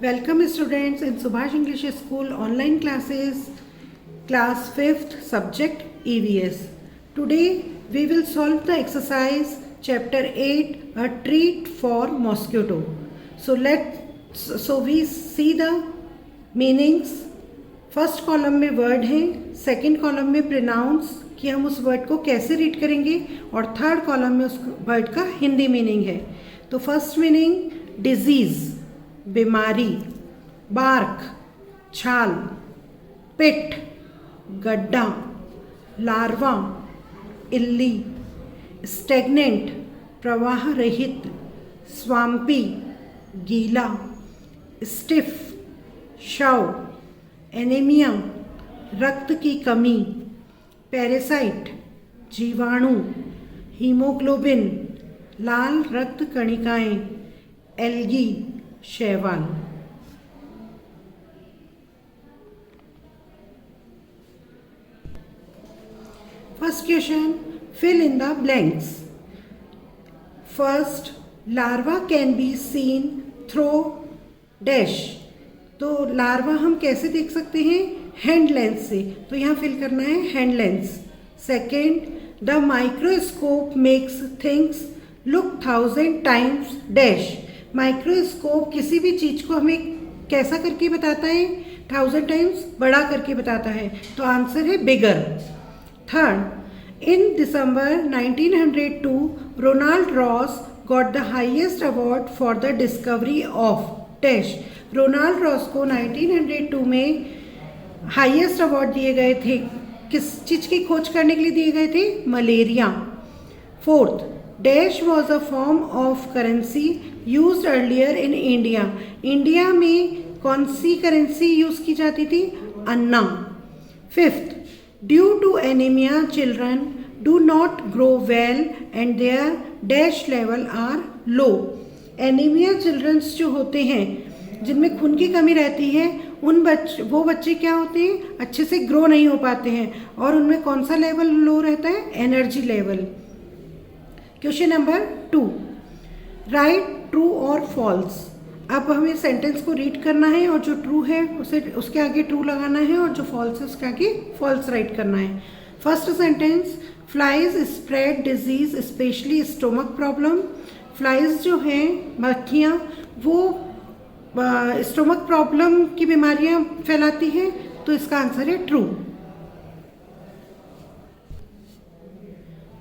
Welcome students in Subhash English School online classes, class 5th subject EVS. Today we will solve the exercise chapter 8, a treat for mosquito. So we see the meanings. First column में word है, second column में pronounce कि हम उस word को कैसे read करेंगे और थर्ड कॉलम में उस वर्ड का हिंदी मीनिंग है. तो फर्स्ट मीनिंग डिजीज बीमारी, बार्क छाल, पिट गड्ढा, लार्वा इल्ली, स्टेगनेंट प्रवाह रहित, स्वाम्पी गीला, स्टिफ शव, एनीमिया रक्त की कमी, पैरासाइट जीवाणु, हीमोग्लोबिन लाल रक्त कणिकाएं, एल्गी शैवाल. First question, fill in the blanks. First, larva can be seen through dash. तो लार्वा हम कैसे देख सकते हैं? हैंड लेंस से. तो यहाँ फिल करना है hand lens. Second, the microscope makes things look 1000 times dash. Microscope किसी भी चीज़ को हमें कैसा करके बताता है? 1000 टाइम्स बड़ा करके बताता है. तो आंसर है bigger. Third, in December 1902 Ronald Ross got the highest award for the discovery of dash. Ronald Ross को 1902 में हाईएस्ट अवार्ड दिए गए थे. किस चीज़ की खोज करने के लिए दिए गए थे? Malaria. Fourth, dash was a form of currency used earlier in India. India में कौन सी करेंसी यूज़ की जाती थी? Anna. Fifth, due to anaemia children do not grow well and their dash level are low. Anaemia childrens जो होते हैं जिनमें खून की कमी रहती है, वो बच्चे क्या होते हैं? अच्छे से ग्रो नहीं हो पाते हैं. और उनमें कौन सा लेवल लो रहता है? Energy level. Question number 2, right true और फॉल्स. अब हमें सेंटेंस को रीड करना है और जो ट्रू है उसे उसके आगे ट्रू लगाना है और जो फॉल्स है उसके आगे फॉल्स राइट करना है. First sentence, flies spread disease specially stomach problem. Flies जो हैं मक्खियाँ, वो स्टोमक प्रॉब्लम की बीमारियां फैलाती हैं. तो इसका आंसर है ट्रू.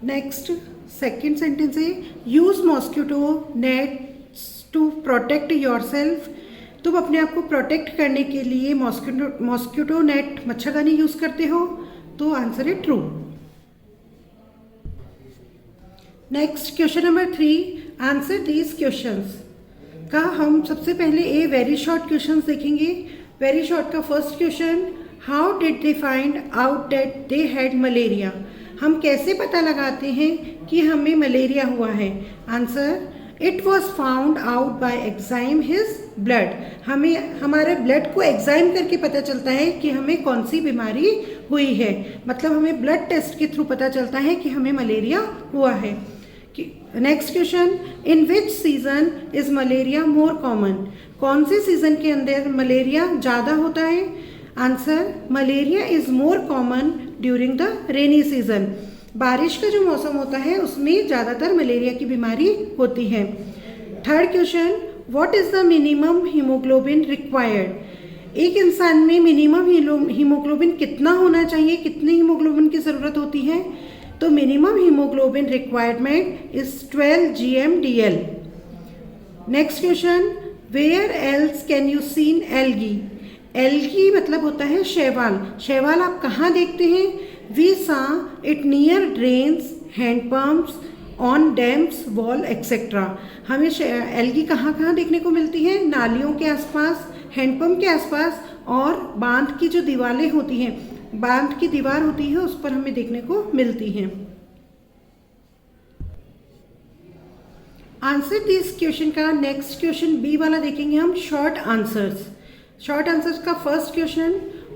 नेक्स्ट सेकेंड सेंटेंस है, use mosquito nets to protect yourself. तुम अपने आप को प्रोटेक्ट करने के लिए मॉस्किटो नेट मच्छरदानी यूज करते हो. तो आंसर है true. Next question number 3, answer these questions. का हम सबसे पहले ए वेरी शॉर्ट क्वेश्चन देखेंगे. वेरी शॉर्ट का first question, how did they find out that they had malaria. हम कैसे पता लगाते हैं कि हमें मलेरिया हुआ है? Answer, it was found out bye enzyme his blood. हमें हमारे ब्लड को एग्जाइम करके पता चलता है कि हमें कौन सी बीमारी हुई है. मतलब हमें ब्लड टेस्ट के थ्रू पता चलता है कि हमें मलेरिया हुआ है. Next question, in which season is malaria more common. कौन से सीजन के अंदर मलेरिया ज़्यादा होता है? Answer, malaria is more common during the rainy season. बारिश का जो मौसम होता है उसमें ज़्यादातर मलेरिया की बीमारी होती है. Third question, what is the minimum haemoglobin required. एक इंसान में मिनिमम हीमोग्लोबिन कितना होना चाहिए? कितने हीमोग्लोबिन की ज़रूरत होती है? तो minimum haemoglobin requirement is 12 GMDL. Next question, where else can you seen algae. Algae मतलब होता है शैवाल. शैवाल आप कहाँ देखते हैं? We saw it near drains, handpumps, on dams, wall etcetera. हमें एल्गी कहाँ कहाँ देखने को मिलती है? नालियों के आसपास, हैंडपम्प के आसपास और बांध की जो दीवारें होती हैं, बांध की दीवार होती है उस पर हमें देखने को मिलती हैं. आंसर दिस क्वेश्चन का नेक्स्ट क्वेश्चन बी वाला देखेंगे हम, शॉर्ट आंसर्स. शॉर्ट आंसर्स का first question,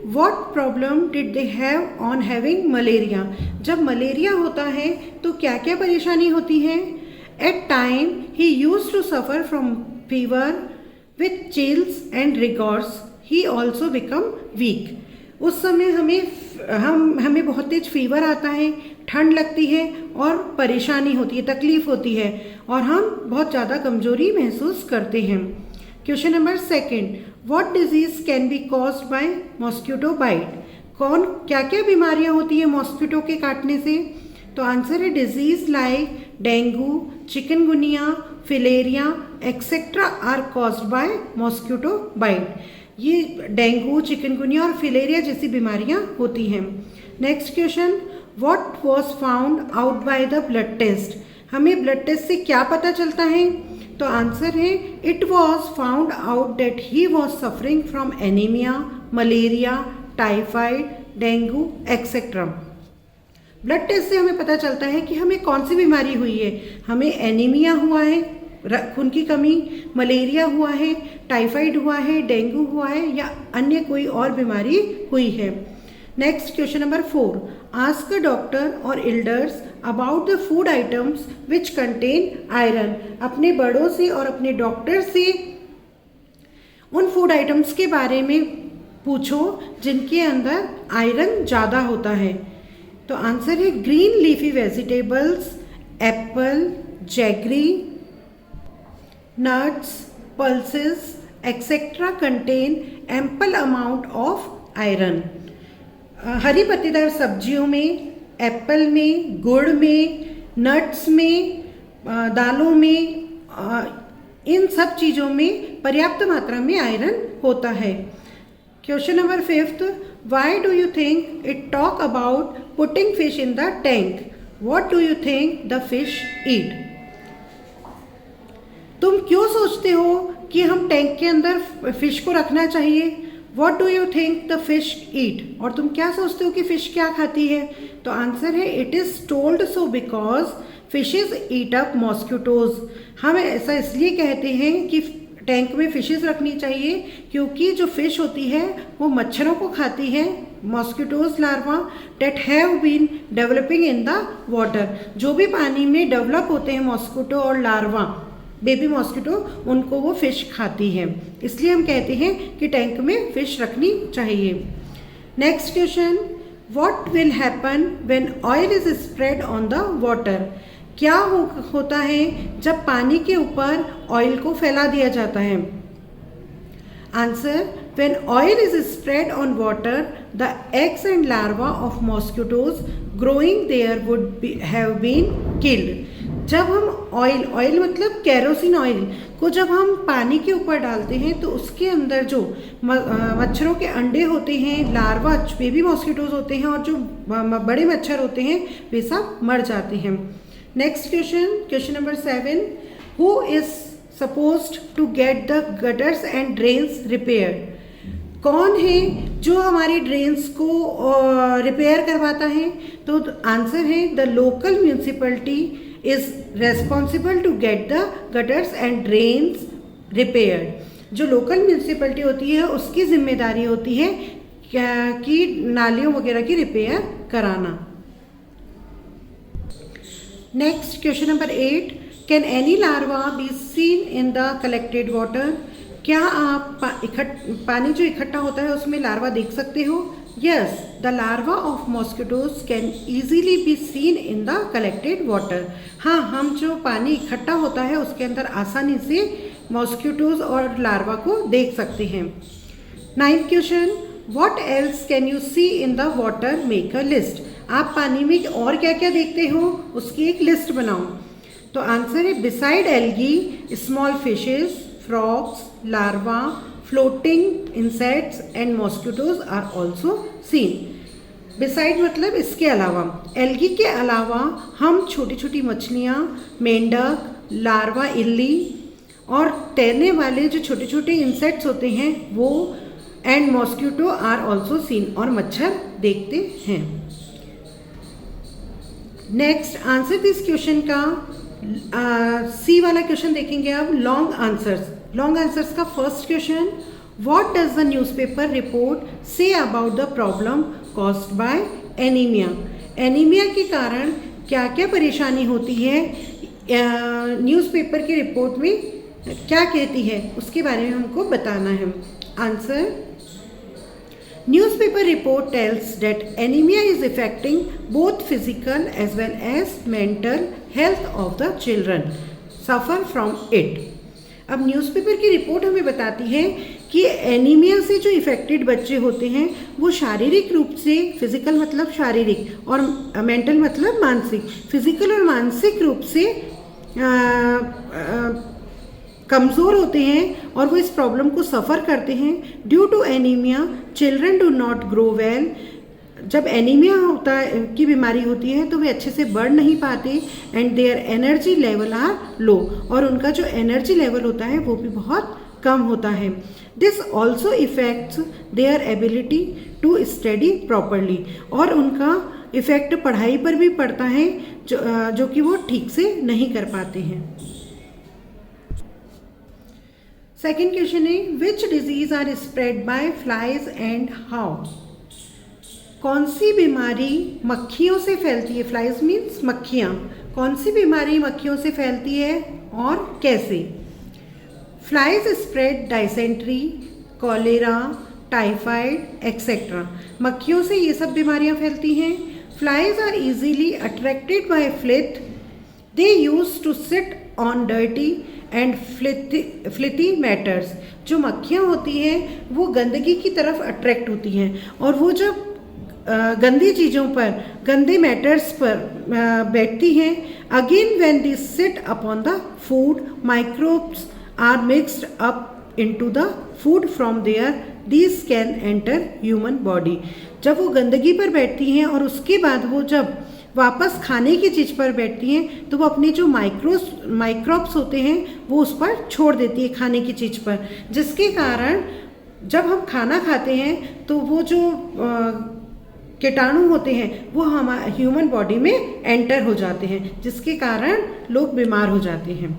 what problem did they have on having malaria. जब मलेरिया होता है तो क्या क्या परेशानी होती है? At time, he used to suffer from fever, with chills and rigors he also become weak. उस समय हमें बहुत तेज फीवर आता है, ठंड लगती है और परेशानी होती है, तकलीफ होती है और हम बहुत ज़्यादा कमजोरी महसूस करते हैं। Question number 2, what disease can be caused by mosquito bite? क्या क्या बीमारियां होती है मॉस्किटो के काटने से? तो आंसर है disease like dengue, chikungunya, filaria etcetera are caused by mosquito bite. ये डेंगू, चिकनगुनिया और फिलेरिया जैसी बीमारियां होती हैं। Next question, what was found out by the blood test? हमें ब्लड टेस्ट से क्या पता चलता है? तो आंसर है it was found out that he was suffering from anaemia, malaria, typhoid, dengue etcetera. Blood test से हमें पता चलता है कि हमें कौन सी बीमारी हुई है। हमें एनीमिया हुआ है, खून की कमी, मलेरिया हुआ है, टाइफाइड हुआ है, डेंगू हुआ है या अन्य कोई और बीमारी हुई है। Next question number 4, ask a doctor और elders about the food items which contain iron. अपने बड़ों से और अपने डॉक्टर से उन फूड आइटम्स के बारे में पूछो जिनके अंदर आयरन ज़्यादा होता है। तो आंसर है green leafy vegetables, Apple, jaggery, nuts, pulses, etc. contain ample amount of iron. हरी पत्तेदार सब्जियों में, एप्पल में, गुड़ में, नट्स में, दालों में, इन सब चीज़ों में पर्याप्त मात्रा में आयरन होता है। Question number 5, why do you think it talk about putting fish in the tank? What do you think the fish eat? तुम क्यों सोचते हो कि हम टैंक के अंदर फिश को रखना चाहिए? What do you think the fish eat? और तुम क्या सोचते हो कि फिश क्या खाती है? तो आंसर है it is told so because fishes eat up mosquitoes. हम ऐसा इसलिए कहते हैं कि टैंक में फिशेज रखनी चाहिए क्योंकि जो फिश होती है वो मच्छरों को खाती है, mosquitoes larvae that have been developing in the water. जो भी पानी में डेवलप होते हैं मॉस्किटो और लार्वा, बेबी मॉस्किटो, उनको वो फिश खाती है। इसलिए हम कहते हैं कि टैंक में फिश रखनी चाहिए। Next question, what will happen when oil is spread on the water? क्या होता है जब पानी के ऊपर ऑयल को फैला दिया जाता है? Answer, when oil is spread on water the eggs and larvae of mosquitoes growing there would have been killed. जब हम ऑयल मतलब केरोसिन ऑयल को जब हम पानी के ऊपर डालते हैं तो उसके अंदर जो मच्छरों के अंडे होते हैं, लार्वा, बेबी मॉस्किटोज होते हैं और जो बड़े मच्छर होते हैं वे सब मर जाते हैं। Next question number 7, who is supposed to get the gutters and drains repaired? कौन है जो हमारी ड्रेन्स को रिपेयर करवाता है? तो आंसर है the local municipality is responsible to get the gutters and drains repaired. जो लोकल म्यूनिसिपैलिटी होती है उसकी जिम्मेदारी होती है कि नालियों वगैरह की रिपेयर कराना। Next question number 8, can any larva be seen in the collected water? क्या आप पानी जो इकट्ठा होता है उसमें लार्वा देख सकते हो? Yes, the larva of mosquitoes can easily be seen in the collected water. हाँ, हम जो पानी इकट्ठा होता है उसके अंदर आसानी से मॉस्किटोज और लार्वा को देख सकते हैं। 9th question, what else can you see in the water? Make a list. आप पानी में और क्या क्या देखते हो उसकी एक लिस्ट बनाओ। तो आंसर है beside algae, small fishes, frogs, larvae, floating insects and mosquitoes are also seen. Beside मतलब इसके अलावा, एल्गी के अलावा हम छोटी छोटी मछलियाँ, मेंढक, लार्वा, इल्ली और तैरने वाले जो छोटे छोटे इंसेक्ट्स होते हैं वो and mosquito are also seen, और मच्छर देखते हैं। नेक्स्ट आंसर दिस क्वेश्चन का सी वाला क्वेश्चन देखेंगे अब, लॉन्ग आंसर्स। लॉन्ग आंसर्स का first question, what does the newspaper report say about the problem caused by anaemia? Anaemia के कारण क्या क्या परेशानी होती है न्यूज़पेपर की रिपोर्ट में क्या कहती है उसके बारे में हमको बताना है। Answer, newspaper report tells that anaemia is affecting both physical as well as mental health of the children suffer from it. अब न्यूज़पेपर की रिपोर्ट हमें बताती है कि एनीमिया से जो इफ़ेक्टेड बच्चे होते हैं वो शारीरिक रूप से, फिजिकल मतलब शारीरिक और मेंटल मतलब मानसिक, फिजिकल और मानसिक रूप से कमज़ोर होते हैं और वो इस प्रॉब्लम को सफ़र करते हैं। Due to anaemia children do not grow well. जब एनीमिया होता है की बीमारी होती है तो वे अच्छे से बढ़ नहीं पाते। And their energy level are low, और उनका जो एनर्जी लेवल होता है वो भी बहुत कम होता है। This also affects their ability to study properly, और उनका इफ़ेक्ट पढ़ाई पर भी पड़ता है जो कि वो ठीक से नहीं कर पाते हैं। सेकेंड क्वेश्चन है, which disease are spread by flies and how. कौन सी बीमारी मक्खियों से फैलती है? फ्लाइज मीन्स मक्खियाँ। कौन सी बीमारी मक्खियों से फैलती है और कैसे? Flies spread dysentery, cholera, typhoid etcetera. मक्खियों से ये सब बीमारियाँ फैलती हैं। Flies are easily attracted by filth, they use to sit on dirty and filthy matters. जो मक्खियाँ होती हैं वो गंदगी की तरफ अट्रैक्ट होती हैं, और वो जब गंदी चीज़ों पर, गंदे मैटर्स पर बैठती हैं, again when they sit upon the food, microbes are mixed up into the food from there, these can enter human body. जब वो गंदगी पर बैठती हैं और उसके बाद वो जब वापस खाने की चीज़ पर बैठती हैं तो वो अपने जो माइक्रोब्स होते हैं वो उस पर छोड़ देती है खाने की चीज़ पर, जिसके कारण जब हम खाना खाते हैं तो वो जो कीटाणु होते हैं वो हमारे ह्यूमन बॉडी में एंटर हो जाते हैं, जिसके कारण लोग बीमार हो जाते हैं।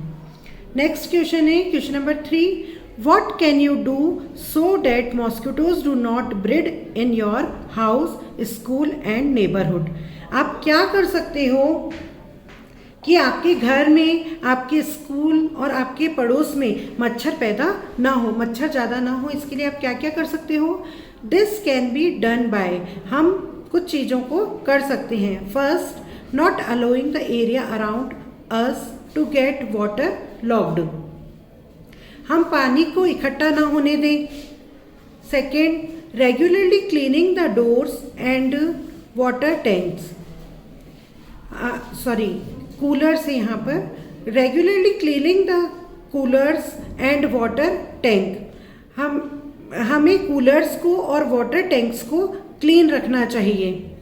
नेक्स्ट क्वेश्चन है question number 3, what can you do so that mosquitoes do not breed in your house, school and neighbourhood. आप क्या कर सकते हो कि आपके घर में, आपके स्कूल और आपके पड़ोस में मच्छर पैदा ना हो, मच्छर ज़्यादा ना हो, इसके लिए आप क्या क्या कर सकते हो? This can be done by, हम कुछ चीज़ों को कर सकते हैं। First, not allowing the area around us to get water logged, हम पानी को इकट्ठा ना होने दें। Second, regularly cleaning the doors and water tanks, coolers है यहाँ पर, regularly cleaning the coolers and water tank, हमें कूलर्स को और वाटर टैंक्स को क्लीन रखना चाहिए।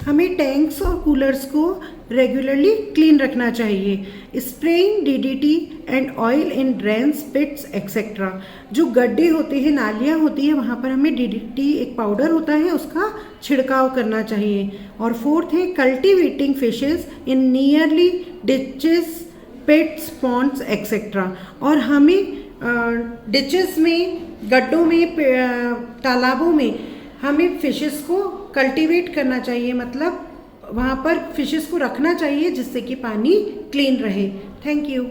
हमें टैंक्स और कूलर्स को रेगुलरली क्लीन रखना चाहिए। Spraying DDT and oil in drains, pits etcetera, जो गड्ढे होते हैं, नालियाँ होती है, वहाँ पर हमें डीडीटी एक पाउडर होता है उसका छिड़काव करना चाहिए। और फोर्थ है cultivating fishes in nearly ditches, pits, ponds etcetera, और हमें डिचेस में, गड्ढों में, तालाबों में हमें फिशेस को कल्टीवेट करना चाहिए, मतलब वहाँ पर फिशेस को रखना चाहिए जिससे कि पानी क्लीन रहे। Thank you.